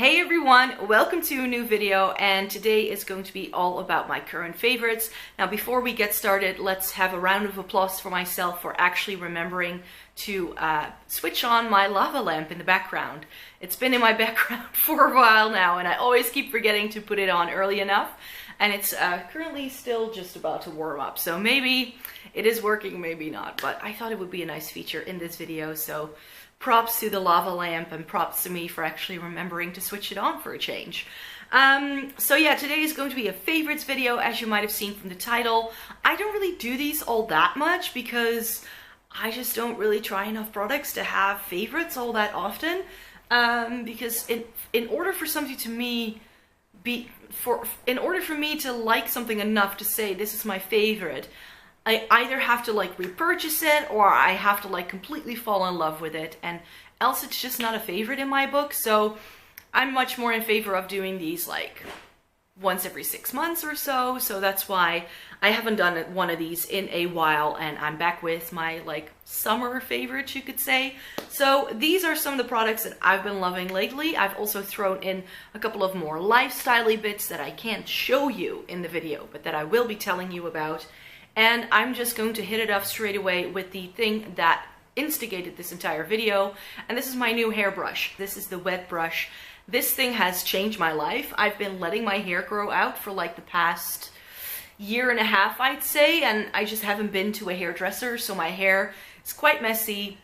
Hey everyone, welcome to a new video, and today is going to be all about my current favorites. Now before we get started, let's have a round of applause for myself for actually remembering to switch on my lava lamp in the background. It's been in my background for a while now and I always keep forgetting to put it on early enough, and it's currently still just about to warm up, so maybe it is working, maybe not, but I thought it would be a nice feature in this video, so props to the lava lamp and props to me for actually remembering to switch it on for a change. So yeah, today is going to be a favorites video, as you might have seen from the title. I don't really do these all that much because I just don't really try enough products to have favorites all that often. Because in order for something to me in order for me to like something enough to say this is my favorite, I either have to like repurchase it or I have to like completely fall in love with it, and else it's just not a favorite in my book. So I'm much more in favor of doing these like once every 6 months or so. So that's why I haven't done one of these in a while, and I'm back with my like summer favorites, you could say. So these are some of the products that I've been loving lately. I've also thrown in a couple of more lifestyle-y bits that I can't show you in the video, but that I will be telling you about. And I'm just going to hit it off straight away with the thing that instigated this entire video. And this is my new hairbrush. This is the wet brush. This thing has changed my life. I've been letting my hair grow out for like the past year and a half, I'd say. And I just haven't been to a hairdresser, so my hair is quite messy.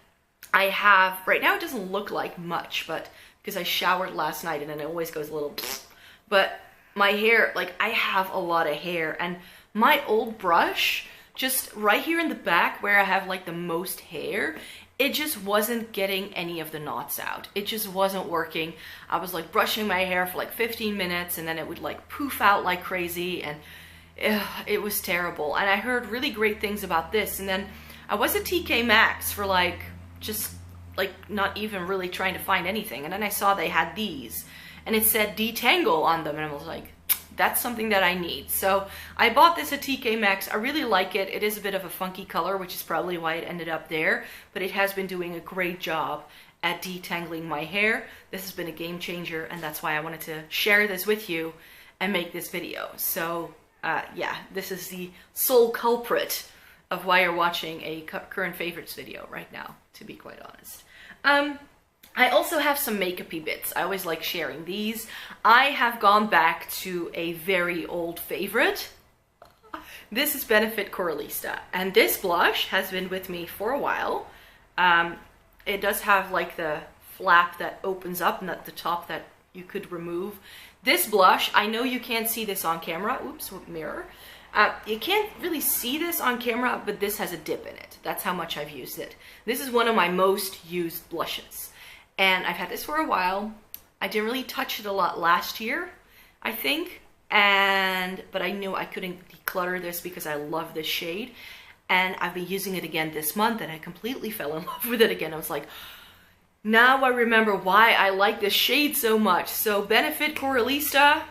I have, right now it doesn't look like much, but because I showered last night and then it always goes a little, but my hair, like I have a lot of hair, and my old brush, just right here in the back where I have like the most hair, it just wasn't getting any of the knots out. It just wasn't working. I was like brushing my hair for like 15 minutes and then it would like poof out like crazy, and it was terrible. And I heard really great things about this, and then I was at TK Maxx for like just like not even really trying to find anything, and then I saw they had these and it said detangle on them, and I was like, that's something that I need. So I bought this at TK Maxx. I really like it. It is a bit of a funky color, which is probably why it ended up there, but it has been doing a great job at detangling my hair. This has been a game changer, and that's why I wanted to share this with you and make this video. So yeah, this is the sole culprit of why you're watching a current favorites video right now, to be quite honest. I also have some makeup-y bits. I always like sharing these. I have gone back to a very old favorite. This is Benefit Coralista, and this blush has been with me for a while. It does have like the flap that opens up and at the top that you could remove. This blush, I know you can't see this on camera. Oops, mirror. You can't really see this on camera, but this has a dip in it. That's how much I've used it. This is one of my most used blushes. And I've had this for a while. I didn't really touch it a lot last year, I think. But I knew I couldn't declutter this because I love this shade. And I've been using it again this month and I completely fell in love with it again. I was like, now I remember why I like this shade so much. So Benefit Coralista,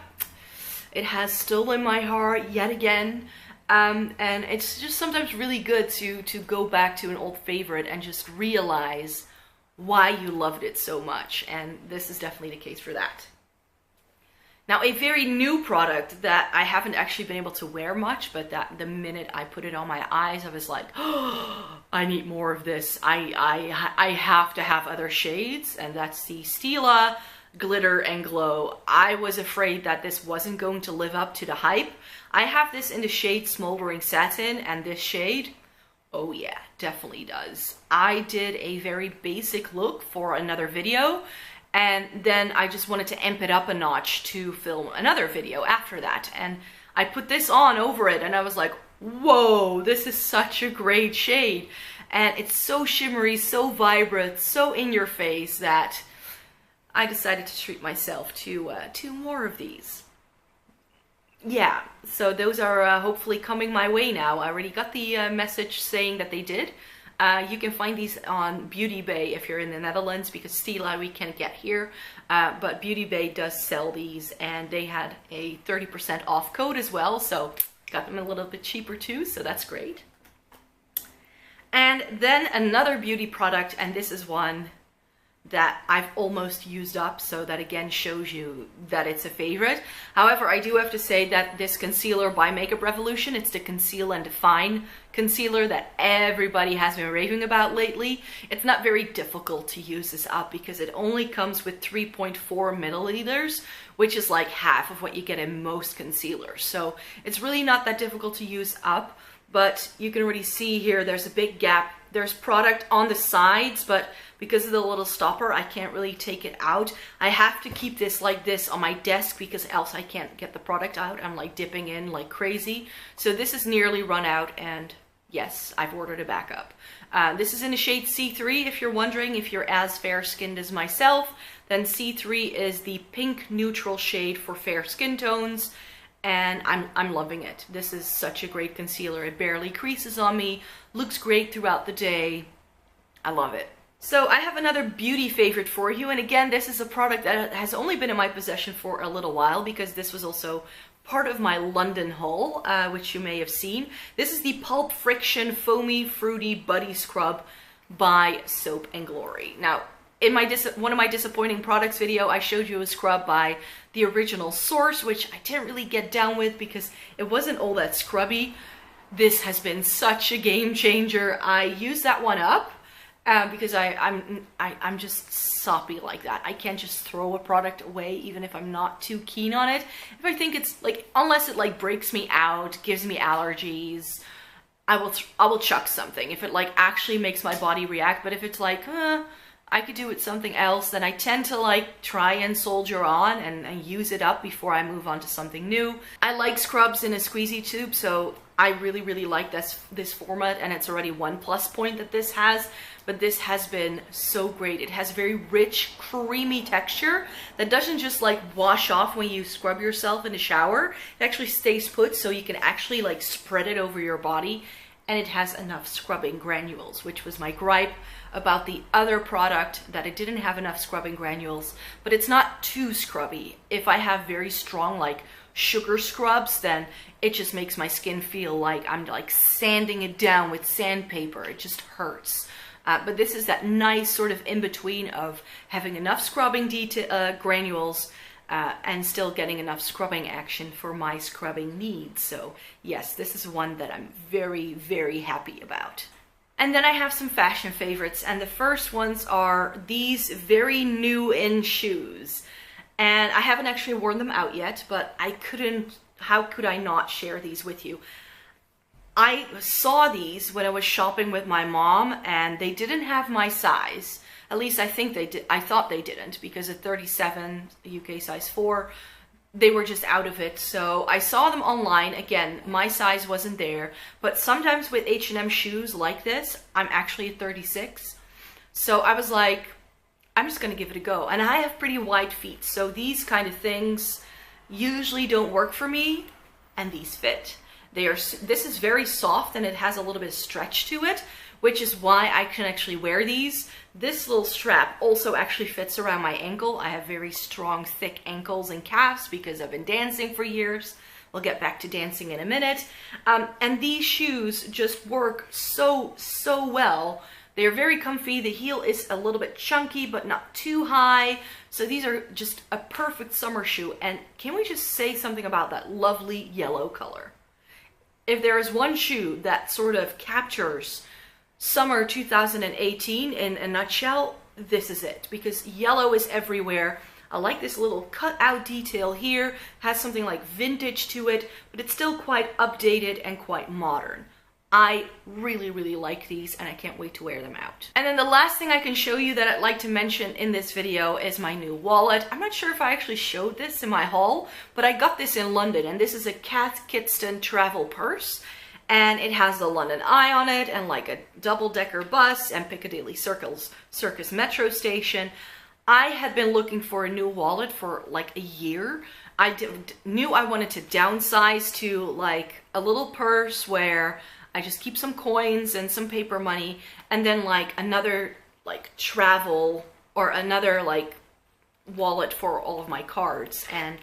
it has stolen my heart yet again. And it's just sometimes really good to go back to an old favorite and just realize why you loved it so much, and this is definitely the case for that. Now, a very new product that I haven't actually been able to wear much, but that the minute I put it on my eyes, I was like, oh, I need more of this. I have to have other shades, and that's the Stila Glitter and Glow. I was afraid that this wasn't going to live up to the hype. I have this in the shade Smoldering Satin, and this shade, oh yeah, definitely does. I did a very basic look for another video, and then I just wanted to amp it up a notch to film another video after that. And I put this on over it and I was like, whoa, this is such a great shade. And it's so shimmery, so vibrant, so in your face that I decided to treat myself to more of these. Yeah, so those are hopefully coming my way now. I already got the message saying that they did. You can find these on Beauty Bay if you're in the Netherlands, because Stila we can't get here. But Beauty Bay does sell these, and they had a 30% off code as well, so got them a little bit cheaper too, so that's great. And then another beauty product, and this is one that I've almost used up, so that again shows you that it's a favorite. However, I do have to say that this concealer by Makeup Revolution, it's the Conceal and Define concealer that everybody has been raving about lately. It's not very difficult to use this up because it only comes with 3.4 milliliters, which is like half of what you get in most concealers. So it's really not that difficult to use up, but you can already see here there's a big gap. There's product on the sides, but because of the little stopper, I can't really take it out. I have to keep this like this on my desk because else I can't get the product out. I'm like dipping in like crazy. So this is nearly run out, and yes, I've ordered a backup. This is in the shade C3. If you're wondering if you're as fair-skinned as myself, then C3 is the pink neutral shade for fair skin tones. And I'm loving it. This is such a great concealer. It barely creases on me, looks great throughout the day. I love it. So I have another beauty favorite for you, and again, this is a product that has only been in my possession for a little while because this was also part of my London haul, which you may have seen. This is the Pulp Friction Foamy Fruity Buddy Scrub by Soap & Glory. Now, in my one of my disappointing products video, I showed you a scrub by the original source, which I didn't really get down with because it wasn't all that scrubby. This has been such a game changer. I used that one up because I'm just soppy like that. I can't just throw a product away even if I'm not too keen on it. If I think it's like, unless it like breaks me out, gives me allergies, I will chuck something if it like actually makes my body react. But if it's like, I could do it something else, then I tend to like try and soldier on and use it up before I move on to something new. I like scrubs in a squeezy tube, so I really like this format, and it's already one plus point that this has, but this has been so great. It has very rich, creamy texture that doesn't just like wash off when you scrub yourself in the shower. It actually stays put, so you can actually like spread it over your body, and it has enough scrubbing granules, which was my gripe about the other product, that it didn't have enough scrubbing granules, but it's not too scrubby. If I have very strong like sugar scrubs, then it just makes my skin feel like I'm like sanding it down with sandpaper. It just hurts. But this is that nice sort of in between of having enough scrubbing granules and still getting enough scrubbing action for my scrubbing needs. So yes, this is one that I'm very happy about. And then I have some fashion favorites, and the first ones are these very new in shoes. And I haven't actually worn them out yet, but how could I not share these with you? I saw these when I was shopping with my mom, and they didn't have my size. At least I think they did. I thought they didn't, because at 37, UK size 4, they were just out of it. So I saw them online. Again, my size wasn't there, but sometimes with H&M shoes like this, I'm actually 36. So I was like, I'm just gonna give it a go. And I have pretty wide feet, so these kind of things usually don't work for me, and these fit. This is very soft, and it has a little bit of stretch to it, which is why I can actually wear these. This little strap also actually fits around my ankle. I have very strong, thick ankles and calves because I've been dancing for years. We'll get back to dancing in a minute. And these shoes just work so well. They're very comfy. The heel is a little bit chunky, but not too high. So these are just a perfect summer shoe. And can we just say something about that lovely yellow color? If there is one shoe that sort of captures summer 2018 in a nutshell, this is it, because yellow is everywhere. I like this little cut out detail here, has something like vintage to it, but it's still quite updated and quite modern. I really like these, and I can't wait to wear them out. And then the last thing I can show you that I'd like to mention in this video is my new wallet. I'm not sure if I actually showed this in my haul, but I got this in London, and this is a Cath Kidston travel purse. And it has the London Eye on it, and like a double-decker bus and Piccadilly Circus metro station. I had been looking for a new wallet for like a year. I knew I wanted to downsize to like a little purse where I just keep some coins and some paper money, and then like another like travel or another like wallet for all of my cards, and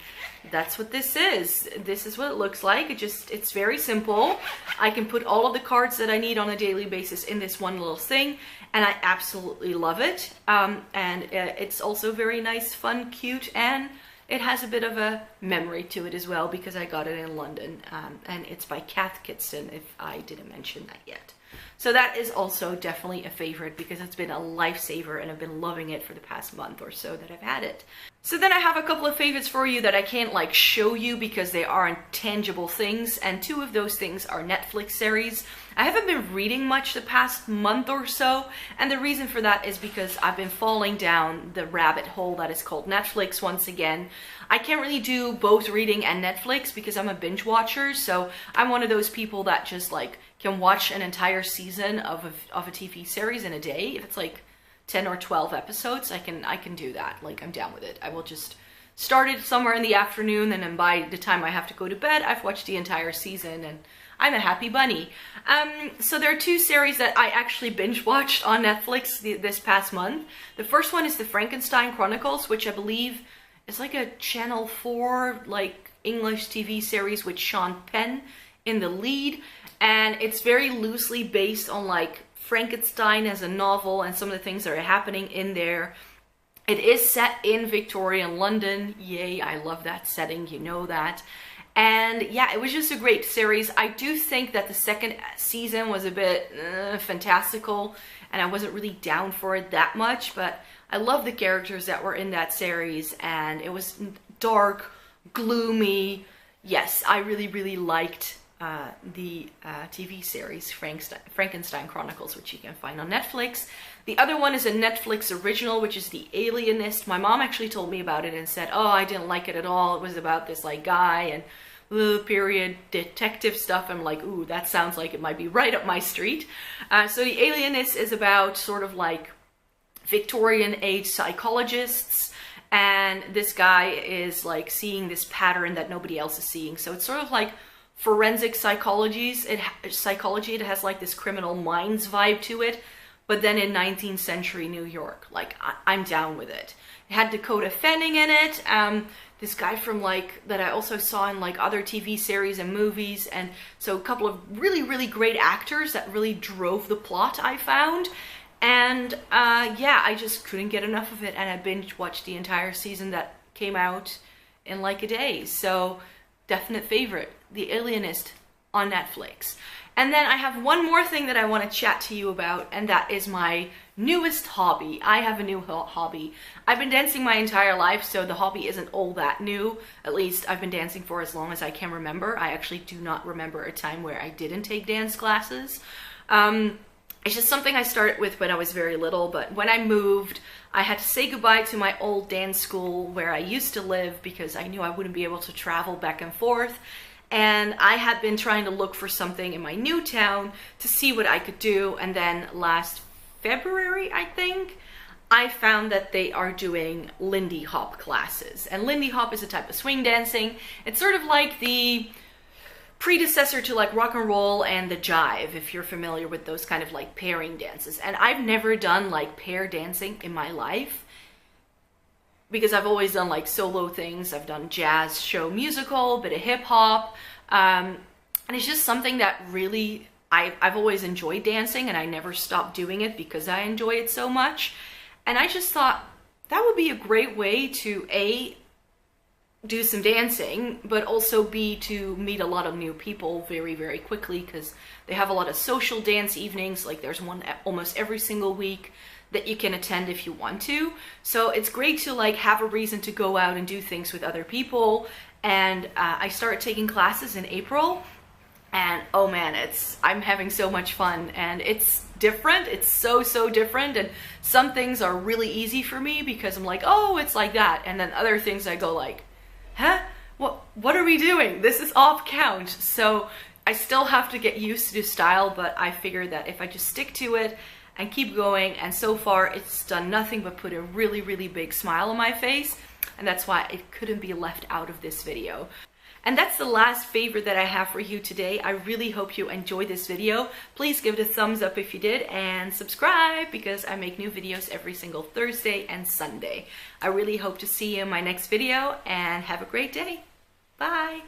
that's what this is. This is what it looks like. It's very simple. I can put all of the cards that I need on a daily basis in this one little thing, and I absolutely love it. And it's also very nice, fun, cute, and it has a bit of a memory to it as well because I got it in London, and it's by Cath Kidston, if I didn't mention that yet. So that is also definitely a favorite because it's been a lifesaver and I've been loving it for the past month or so that I've had it. So then I have a couple of favorites for you that I can't like show you because they aren't tangible things, and two of those things are Netflix series. I haven't been reading much the past month or so, and the reason for that is because I've been falling down the rabbit hole that is called Netflix once again. I can't really do both reading and Netflix because I'm a binge watcher, so I'm one of those people that just like can watch an entire season of a TV series in a day. If it's like 10 or 12 episodes, I can do that. Like, I'm down with it. I will just start it somewhere in the afternoon, and then by the time I have to go to bed, I've watched the entire season, and I'm a happy bunny. So there are two series that I actually binge watched on Netflix this past month. The first one is the Frankenstein Chronicles, which I believe is like a Channel 4 like English TV series with Sean Penn in the lead, and it's very loosely based on like Frankenstein as a novel and some of the things that are happening in there. It is set in Victorian London. Yay, I love that setting, you know that. And yeah, it was just a great series. I do think that the second season was a bit fantastical, and I wasn't really down for it that much, but I love the characters that were in that series, and it was dark, gloomy. Yes, I really, really liked the TV series Frankenstein Chronicles, which you can find on Netflix. The other one is a Netflix original, which is The Alienist. My mom actually told me about it and said, oh, I didn't like it at all. It was about this like guy and period detective stuff. I'm like, ooh, that sounds like it might be right up my street. So The Alienist is about sort of like Victorian age psychologists, and this guy is like seeing this pattern that nobody else is seeing. So it's sort of like forensic psychology. It has like this Criminal Minds vibe to it, but then in 19th century New York. Like, I'm down with it. It had Dakota Fanning in it, this guy from like that I also saw in like other TV series and movies, and so a couple of really, really great actors that really drove the plot, I found. And yeah, I just couldn't get enough of it, and I binge watched the entire season that came out in like a day. So definite favorite, The Alienist on Netflix. And then I have one more thing that I want to chat to you about, and that is my newest hobby. I have a new hobby. I've been dancing my entire life, so the hobby isn't all that new. At least I've been dancing for as long as I can remember. I actually do not remember a time where I didn't take dance classes. It's just something I started with when I was very little, but when I moved, I had to say goodbye to my old dance school where I used to live because I knew I wouldn't be able to travel back and forth. And I had been trying to look for something in my new town to see what I could do. And then last February, I think, I found that they are doing Lindy Hop classes. And Lindy Hop is a type of swing dancing. It's sort of like the predecessor to like rock and roll and the jive, if you're familiar with those kind of like pairing dances. And I've never done like pair dancing in my life because I've always done like solo things. I've done jazz, show, musical, bit of hip hop, and it's just something that really I've always enjoyed dancing, and I never stopped doing it because I enjoy it so much. And I just thought that would be a great way to A, do some dancing, but also B, to meet a lot of new people very, very quickly, because they have a lot of social dance evenings. Like, there's one almost every single week that you can attend if you want to. So it's great to like have a reason to go out and do things with other people. And I started taking classes in April, and oh man, I'm having so much fun, and it's different. It's so different, and some things are really easy for me because I'm like, oh, it's like that, and then other things I go like, huh? What are we doing? This is off count. So I still have to get used to the style, but I figure that if I just stick to it and keep going, and so far it's done nothing but put a really, really big smile on my face, and that's why it couldn't be left out of this video. And that's the last favorite that I have for you today. I really hope you enjoyed this video. Please give it a thumbs up if you did, and subscribe because I make new videos every single Thursday and Sunday. I really hope to see you in my next video, and have a great day. Bye.